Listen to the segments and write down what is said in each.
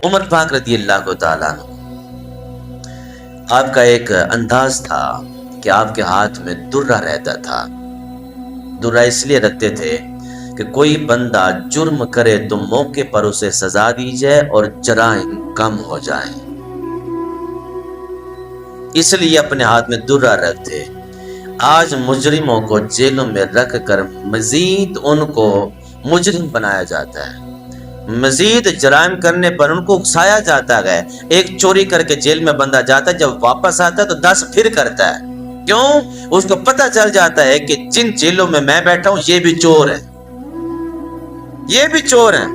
عمر پاک رضی اللہ تعالیٰ عنہ، آپ کا ایک انداز تھا کہ آپ کے ہاتھ میں درہ رہتا تھا۔ درہ اس لیے رکھتے تھے کہ کوئی بندہ جرم کرے تو موقع پر اسے سزا دی جائے اور جرائم کم ہو جائیں، اس لیے اپنے ہاتھ میں درہ رکھتے۔ آج مجرموں کو جیلوں میں رکھ کر مزید ان کو مجرم بنایا جاتا ہے، مزید جرائم کرنے پر ان کو اکسایا جاتا ہے۔ ایک چوری کر کے جیل میں بندہ جاتا ہے، جب واپس آتا ہے تو 10 پھر کرتا ہے۔ کیوں؟ اس کو پتہ چل جاتا ہے کہ جن جیلوں میں میں بیٹھا ہوں یہ بھی چور ہیں، یہ بھی چور ہیں۔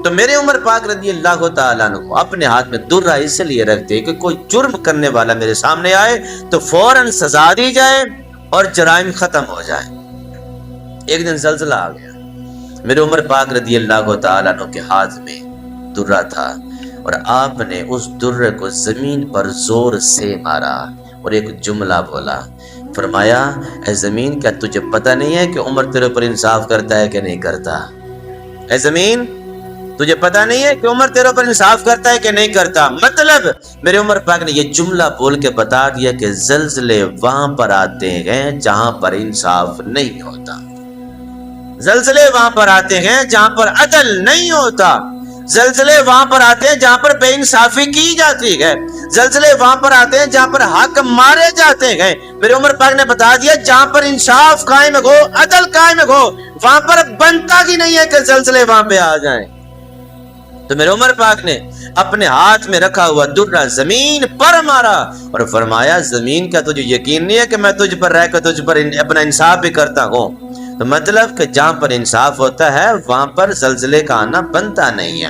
تو میرے عمر پاک رضی اللہ تعالیٰ عنہ اپنے ہاتھ میں درہ اس لیے رکھتے کہ کوئی جرم کرنے والا میرے سامنے آئے تو فوراً سزا دی جائے اور جرائم ختم ہو جائے۔ ایک دن زلزلہ آ گیا، میرے عمر پاک رضی اللہ تعالیٰ عنہ کے ہاتھ میں درہ تھا اور آپ نے اس درہ کو زمین پر زور سے مارا اور ایک جملہ بولا، فرمایا اے زمین کیا تجھے پتہ نہیں ہے کہ عمر تیرے پر انصاف کرتا ہے کہ نہیں کرتا؟ اے زمین تجھے پتہ نہیں ہے کہ عمر تیرے پر انصاف کرتا ہے کہ نہیں کرتا؟ مطلب میرے عمر پاک نے یہ جملہ بول کے بتا دیا کہ زلزلے وہاں پر آتے ہیں جہاں پر انصاف نہیں ہوتا، زلزلے وہاں پر آتے ہیں جہاں پر عدل نہیں ہوتا، زلزلے وہاں پر آتے ہیں جہاں پر بے انصافی کی جاتی ہے، زلزلے وہاں پر آتے ہیں جہاں پر حق مارے جاتے ہیں۔ میرے عمر پاک نے بتا دیا جہاں پر انصاف قائم ہو، عدل قائم ہو، وہاں پر بنتا ہی نہیں ہے کہ زلزلے وہاں پہ آ جائیں۔ تو میرے عمر پاک نے اپنے ہاتھ میں رکھا ہوا درہ زمین پر مارا اور فرمایا زمین کا تجھے یقین نہیں ہے کہ میں تجھ پر رہ کر تجھ پر اپنا انصاف بھی کرتا ہوں؟ تو مطلب کہ جہاں پر انصاف ہوتا ہے وہاں پر زلزلے کا آنا بنتا نہیں ہے۔